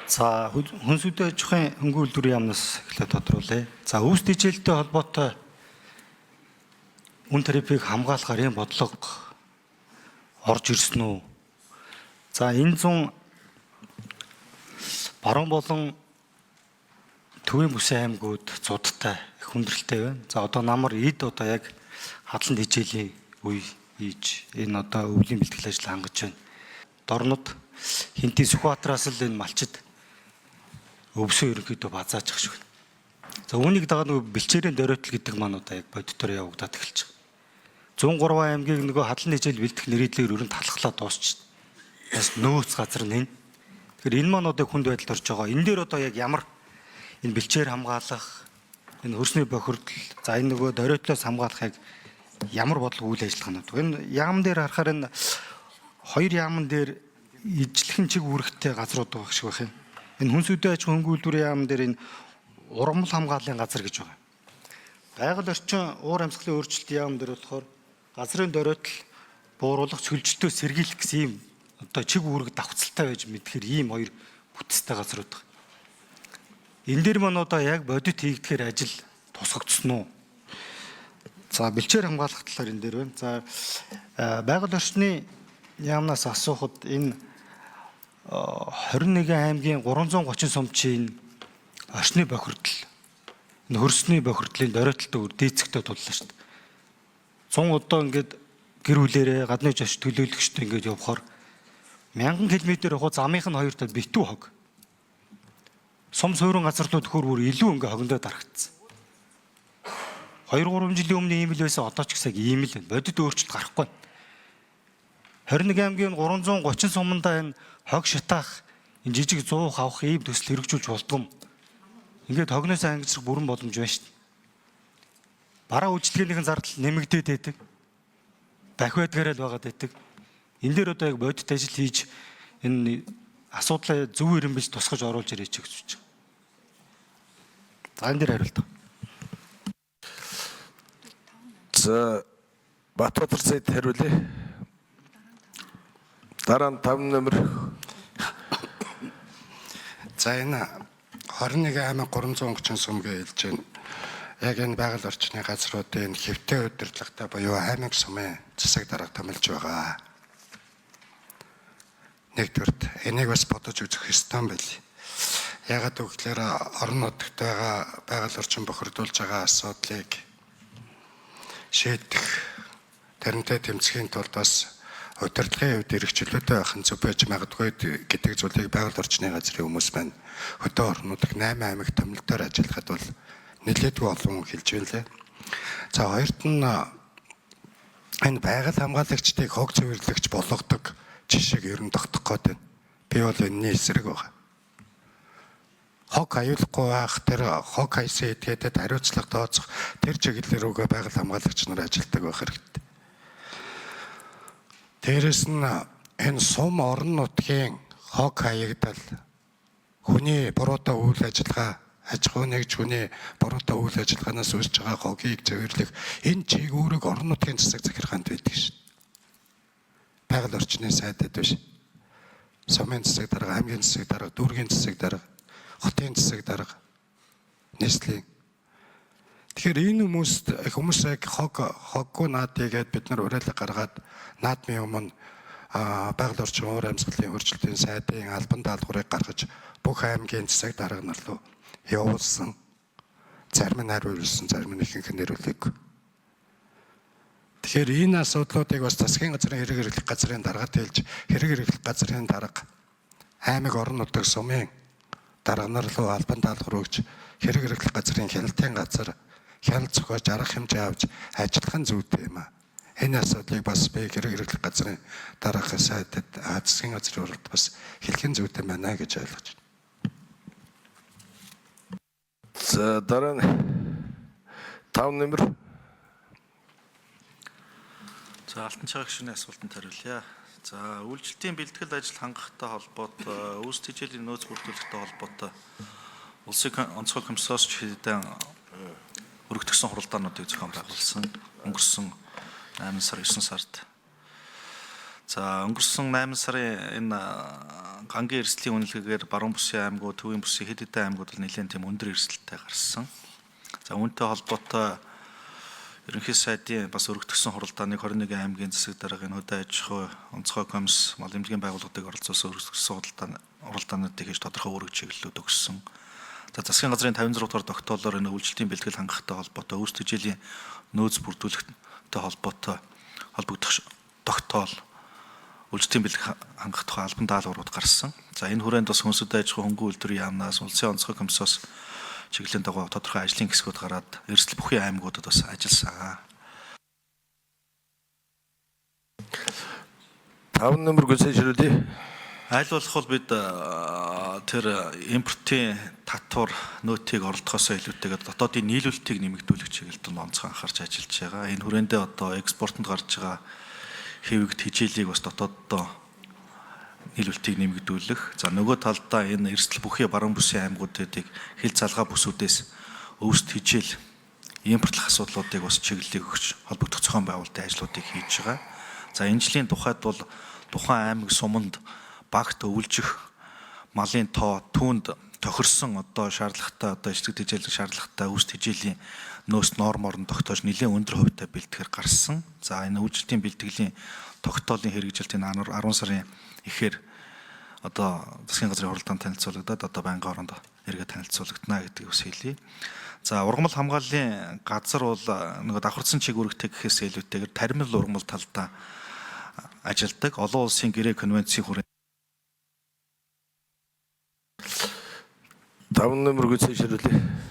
За хүнсүдэ аж ахуйн хөнгөн үйлдвэрийн яамнаас эхлээд тодруулъя. За үүс дэжээлтэй холбоотой үн тарифыг хамгаалахаар ийм бодлого орж ирсэн үү? За энэ зун баруун болон төвийн бүсийн аймагуд цудтай их хүндрэлтэй байна. За одоо намар эд одоо яг хадлан дэжээлийн үе хийж энэ одоо өвлийн бэлтгэл ажил хангаж байна. Дорнод Хинтээ Сүхбаатараас л энэ малчид өвсөө ерөнхийдөө базааж ах шиг байна. За үүнийг дагаад нөгөө бэлчээрийн дөрөйтөл гэдэг маань одоо яг бодитоор явагдаад эхэлж байгаа. 103 аймгийг нөгөө хадлан дэжээл бэлтгэх нэрийдлээр өрн талхлаа дуусч байна. Нөөц газар нь энэ. Тэгэхээр энэ маань одоо хүнд байдалд орж байгаа. Энэ дээр одоо яг ямар энэ бэлчээр хамгаалах, энэ хөрсний бохирдол, за энэ нөгөө дөрөйтлөөс хамгаалахыг ямар бодлого үйл ажиллагаа нь. Энэ яам дээр харахаар энэ хоёр яамн дээр ижлэхэн чиг үүрэгтэй газрууд байгаа шиг байх юм. Энэ хүнсүдэ аж ахуйн хөнгөн үйлдвэрийн яам дээр энэ ургамал хамгааллын газар гэж байгаа. Байгаль орчин уур амьсгалын өөрчлөлтийн яам дээр болохоор газрын дөрөйтөл бууруулах, цөлжилтөө сэргийлэх гэсэн ийм одоо чиг үүрэг давхцалтай байж мэдхээр ийм хоёр бүтцтэй газрууд байгаа. Энэ дээр маань одоо яг бодит хийгдэхээр ажил тусгагдсан уу? За бэлчээр хамгаалах талаар энэ дээр байна. За байгаль орчны яамнаас асуухад энэ 21 аймгийн 330 сумчийн орчны бохирдол, энэ хөрсний бохирдлын дөрөйтөлтөд өөр дээцэгтэй туллаа шүү дээ. 100 одоо ингээд гэр бүлэрээ гадны жиш төлөөлөгчтэй ингээд явхаар 1000 км явах замынх нь хоёр тал битүү хог. Сум суурин газарлууд хөр бүр илүү ингээд хогондоо дарагдсан. 2-3 жилийн өмнө ийм л байсан, одоо ч гэсэн ийм л байна. Бодит өөрчлөлт гарахгүй. 21 аймгийн 330 сумандаа энэ хог шатаах, энэ жижиг 100 авах ийм төсөл хэрэгжүүлж болдгоо. Ингээд хогноос ангижрах бүрэн боломж байна шүү дээ. Бараа үйлчлэгээнийхэн зардал нэмэгдээд байдаг. Дахиадгаараа л байгаад байдаг. Энэ дээр одоо яг бодит ажил хийж энэ асуудлаа зөв ирэмбэж тусгаж оруулж ирээч гэж үзэж байгаа. За энэ дээр хариулт. За Батбатар Зэд хариулъя. Дараа нь 5 номер. За энэ 21 аймаг 330 сум гэж хэлж байна. Яг энэ байгаль орчны газруудын хэвтэй удирдлагатай буюу аймаг сумын засаг дарга томилж байгаа. Нэгдүгürt энийг бас бодож үзэх ёстой юм байл. Ягаад гэвэл орон нутагт байгаа байгаль орчин бохирдуулж байгаа асуудлыг шийдэх тэрнтэй тэмцэхийн тулд бас удирдлагын хувьд эрх чөлөөтэй байх нь зөв байж магадгүй гэдэг зүйлийг байгаль орчны газрын хүмүүс байна. Хөдөө орнуудах 8 аймаг томилдоор ажиллахад бол нэлээдгүй олон хүн хэлж байлаа. За хоёрт нь энэ байгаль хамгаалагчдыг хог цэвэрлэгч болгодог жишээг ер нь тогтох гээд байна. Би бол энэний эсрэг байгаа. Хог аюулгүй байх, тэр хог хайсан этгээдэд хариуцлага тооцох тэр чиглэлээр үгээ байгаль хамгаалагч нар ажилтдаг байх хэрэгтэй. Дээрэс нь энэ сум орон нутгийн хог хаягдал, хүний буруутай үйл ажиллагаа, аж ахуй нэгжхүний буруутай үйл ажиллагаанаас үүсэж байгаа хогийг цэвэрлэх энэ чиг үүрэг орон нутгийн засаг захиргаанд байдаг шин. Байгаль орчны сайдад биш. Сумын засаг дарга, аймгийн засаг дарга, дүүргийн засаг дарга, хотын засаг дарга, нийслэлийн. Тэгэхээр энэ хүмүүс яг хоггүй наадыгээд бид нар уриалга гаргаад наадмын өмнө байгаль орчин уур амьсгалын хөгжлийн сайдын албан даалгаврыг гаргаж бүх аймгийн засаг дарга нар руу явуулсан. Зарим нь хариулсан, зарим нь ихэнх нь хариулаагүй. Тэгэхээр энэ асуудлуудыг бас засгийн газрын хэрэг хэрэглэх газрын даргад хэлж, хэрэг хэрэглэх газрын дарга аймаг орон нутаг сумын дарга нар руу албан даалгавар өгч, хэрэг хэрэглэх газрын хяналтын газар хяналт зохиож арга хэмжээ авч ажиллах нь зүйтэй юм аа. Энэ асуудлыг бас би хэрэг хэрэглэх газрын даргаын сайдад засгийн газрын уралд бас хэлхэн зүйтэй байна гэж ойлгож байна. За дараа нь 5 номер. За алтан чагаа гишүүний асуултанд хариулъя. За үйлчлэлтийн бэлтгэл ажил хангахтай холбоотой, үүс тэжээлийн нөөц бүрдүүлэхтэй холбоотой улсын онцгой комиссарч хэдэн өргөдөгсөн хуралдаануудыг зохион байгуулсан өнгөрсөн 8 сар 9 сард. За өнгөрсөн 8 сарын энэ гангийн эрсдлийн үнэлгээгээр баруун бүсийн аймагуд, төвийн бүсийн хэд хэдэн аймагуд бол нэлээд тийм өндөр эрсдэлтэй гарсан. За үүнтэй холбоотой ерөнхий сайдын бас өргөтгсөн хуралдааныг 21 аймгийн засаг даргын хөдөө аж ахуй, онцгой комисс, мал эмнэлгийн байгууллагуудыг оролцуулсан өргөтгсөн хуралдаануудыг хийж тодорхой үүрэг чиглэлүүд өгсөн. За засгийн газрын 56 дугаар тогтоолоор энэ үйлчлэлтийн бэлтгэл хангахтай холбоотой үүс тэжээлийн нөөц бүрдүүлэхтэй холбоотой холбогдох тогтоол үйлчлэлтийн бэлтгэл хангах тухай албан даалгаврууд гарсан. За энэ хүрээнд бас хүнсүд аж ахуй хөнгөн үйлдвэрийн яамнаас улсын онцгой комиссоос чиглэлийн дагуу тодорхой ажлын хэсгүүд гараад эрсдэл бүхий аймагуудад бас ажилласан. 5 нэмэр гүнсээ ширүүлээ. Аль болох бол бид тэр импортын татвар нөөтийг оролдохоосоо илүүтэйгээр дотоодын нийлүүлэлтийг нэмэгдүүлэх чиглэлд онцгой анхаарч ажиллаж байгаа. Энэ хүрээндээ одоо экспортод гарч байгаа хэвэгт хижээлийг бас дотооддоо нийлүүлэлтийг нэмэгдүүлэх. За нөгөө талдаа энэ эрсдэл бүхий баруун бүсийн аймагуудыг хил залгаа бүсүүдээс өвсд хижээл импортлох асуудлуудыг бас чиглэлийг өгч холбогдох зохион байгуулалтын ажлуудыг хийж байгаа. За энэ жилийн тухайд бол тухайн аймаг суманд багт өвлжих малын тоо түүнд тохирсон одоо шаардлагатай одоо эцэг тэжээлэх шаардлагатай өвс тэжээлийн нөөц нормоор нь тогтоож нэлээд өндөр хувьтай бэлтгэр гарсан. За энэ үйлчлэлтийн бэлтгэлийн тогтоолын хэрэгжилт энэ 10 сарын эхээр одоо засгийн газрын хуралдаанд танилцуулагдаад одоо байнгын оронд эргээд танилцуулагдана гэдгийг бас хэлье. За ургамал хамгааллын газар бол нөгөө давхарцсан чиг үүрэгтэй гэхээс илүүтэйгээр таримл ургамал талдаа ажилдаг. Олон улсын гэрээ конвенцийн хүрээнд 5 нэмэр гүнсээ ширүүлээ.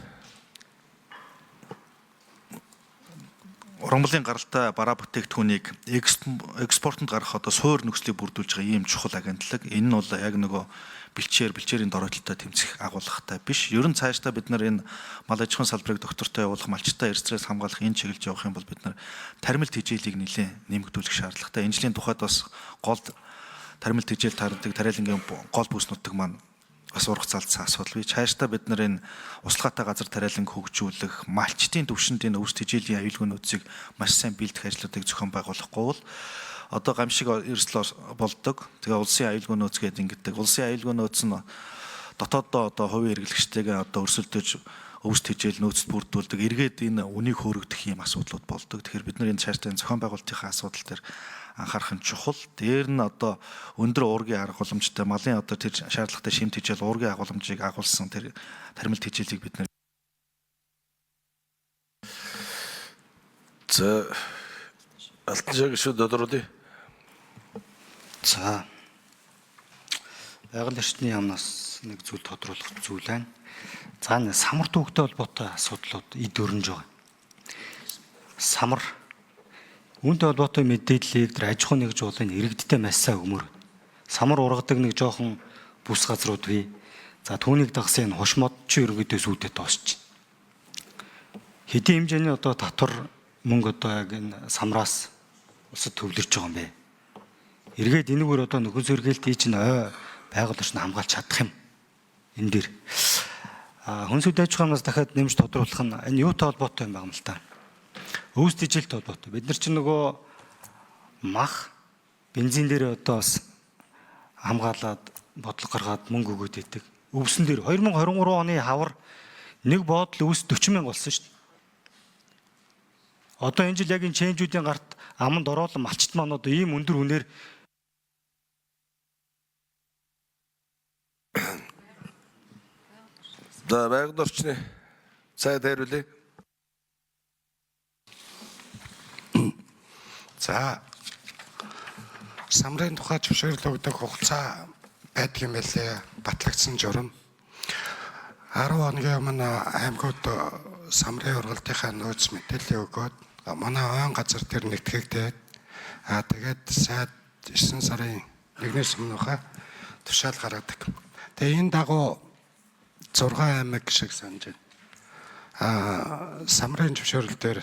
ургамлын гаралтай бараа бүтээгдэхүүнийг экспортод гаргах одоо суур нөхцөлийг бүрдүүлж байгаа ийм чухал агентлаг. Энэ нь бол яг нөгөө бэлчээрийн доройтолтой тэмцэх агуулгатай биш. Ер нь цаашдаа бид нар энэ мал аж ахуйн салбарыг доктортой явуулах, малчтай эрсдрээс хамгаалах энэ чиглэлд явах юм бол бид нар таримл тэжээлийг нэлээд нэмэгдүүлэх шаардлагатай. Энэ жилийн тухайд бас гол таримл тэжээл таардаг тариалангийн гол бүс нутаг маань бас урах залцсан асуудал бий. Цаашдаа бид нар энэ услахаатай газар тариаланг хөгжүүлэх, малчтын төвшөнд энэ өвс тэжээлийн аюулгүй нөөцийг маш сайн бэлдэх ажлуудыг зохион байгуулахгүй бол одоо гамшиг эрсдэл болдог. Тэгээ улсын аюулгүй нөөц гэдэг ингэдэг. Улсын аюулгүй нөөц нь дотооддоо одоо хувийн хэрэглэгчтэйгээ одоо өрсөлдөж өвс тэжээл нөөцөд бүрдүүлдэг. Эргээд энэ үнийг хөөрөгдөх юм асуудлууд болдог. Тэгэхээр бид нар энэ цаашдаа зохион байгуулалтынхаа асуудал дээр анхаарах нь чухал. Дээр нь одоо өндөр уургийн арга боломжтой малын одоо тэр шаардлагатай шим тэжээл уургийн агуулмжийг агуулсан тэр таримл тэжээлийг бид нар За алтан жагшууд тодруулъя. За байгаль орчны яамнаас нэг зүйл тодруулах зүйл байна. За энэ самар төвөгтэй холбоотой асуудлууд эд өрнж байгаа. Самар үүнтэй холбоотой мэдээллийг тэр аж ахуй нэгж уулын иргэдтэй маш сайн өгмөр. Самар ургадаг нэг жоохон бүс газрууд бий. За түүнийг дагсан энэ хошмодчин иргэдээс үүдээ тоосч. Хэдийн хэмжээний одоо татвар мөнгө одоо яг энэ самраас улсад төвлөрч байгаа юм бэ. Эргээд энэгээр одоо нөхөн сэргээлтий чинь байгаль орчныг хамгаалж чадах юм. Энэ дэр хүнсүд аж ахуйнаас дахиад нэмж тодруулах нь энэ юутай холбоотой юм байна л та. Өвс тэжээлтэй холбоотой. Бид нар чинь нөгөө мах бензин дээр одоо бас хамгаалаад бодлого гаргаад мөнгө өгөөд идэг. Өвсөн дээр 2023 оны хавар нэг боодол өвс 40 мянга болсон шүү дээ. Одоо энэ жил яг энэ ченжүүдийн гарт аманд ороолон малчт маань одоо ийм өндөр үнээр За байгаль орчны сайд хариулъя. За самрын тухай зөвшөөрлөгдөх хугацаа байдаг юм байлээ. Батлагдсан журам 10 хоногийн өмнө аймагуд самрын ургалтынхаа нөөц мэдээлэл өгөөд манай ойн газар дээр нэгтгэгдээд тэгээд сайд 9 сарын 1-ээс өмнөхөө тушаал гаргадаг. Тэгээ энэ дагуу 6 аймаг шиг санаж байна. Самрын зөвшөөрөл дээр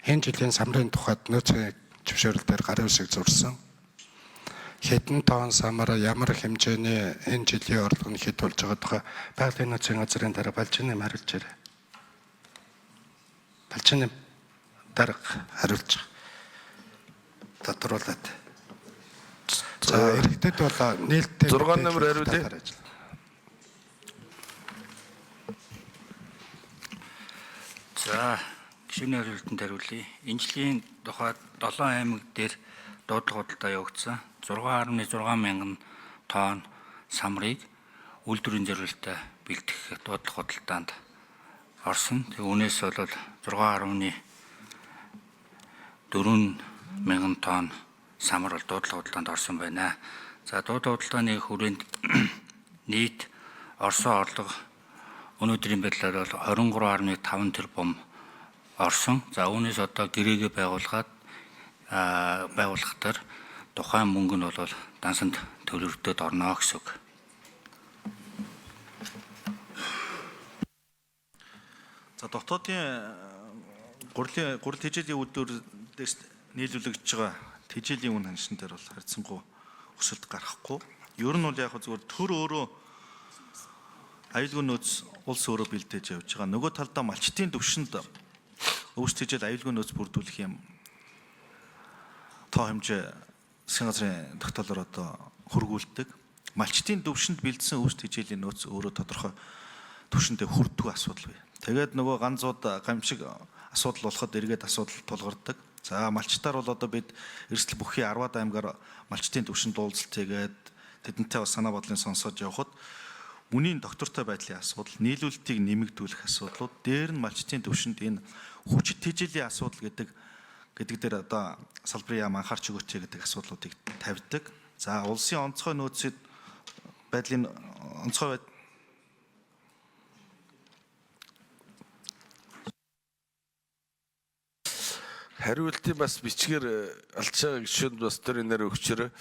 энэ жилийн самрын тухайд нөөцийн зөвшөөрөл дээр гарын үсэг зурсан. Хэдэн тонн самар ямар хэмжээний энэ жилийн орлогыг хэд болж байгаа тухай байгалийн нөөцийн газрын дараа Балжины хариулж ирээ. Балжины дарга хариулж тодруулаад. За иргэдэд бол нээлттэй 6 мэдээлэл номер хариулъя. талаар ажиллана. За гишүүний хариултанд хариулъя. Энэ жилийн тухайд 7 аймаг дээр дуудлага худалдаа явагдсан 6.6 мянган тонн самрыг үйлдвэрийн зорилттой бэлтгэх дуудлага худалдаанд орсон. Тэгээ үүнээс бол 6.4 мянган тонн самар бол дуудлага худалдаанд орсон байна. За дуудлага худалдааны хүрээнд нийт орсон орлого өнөөдрийн байдлаар бол 23.5 тэрбум орсон. За үүнээс одоо гэрээгээ байгуулахтар тухайн мөнгө нь бол дансанд төлөвлөлтөд орно гэсэн үг. За дотоодын гурил тэжээлийн үйлдвэрээс нийлүүлэгдэж байгаа тэжээлийн үн ханшин дээр бол харьцангуй өсөлт гарахгүй. Ер нь бол яг зүгээр төр өөрөө аюулгүй нөөц улс өөрөө бэлдээж явж байгаа. Нөгөө талдаа малчтын түвшинд өвс тэжээл аюулгүй нөөц бүрдүүлэх юм тоо хэмжээ засгийн газрын тогтоолоор одоо хөргүүлдэг. Малчтын түвшинд бэлдсэн өвс тэжээлийн нөөц өөрөө тодорхой түвшиндээ хүрдэггүй асуудал бай. Тэгээд нөгөө ганцууд гамшиг асуудал болоход эргээд асуудал тулгардаг. За малчтаар бол одоо бид эрсдэл бүхий 10-аад аймгаар малчтын түвшинд уулзалт хийгээд тэдэнтэй бас санаа бодлын сонсоод явхад үнийн доктортой байдлын асуудал, нийлүүлэлтийг нэмэгдүүлэх асуудлууд, дээр нь малчтын түвшинд энэ хүчит тэжээлийн асуудал гэдэг дээр одоо салбарын яам анхаарч өгөөч гэдэг асуудлуудыг тавьдаг. За улсын онцгой нөөцөд байдлын онцгой Хариултыг бас бичгээр алж байгаа гишүүнд бас тэр нэр өгчөөр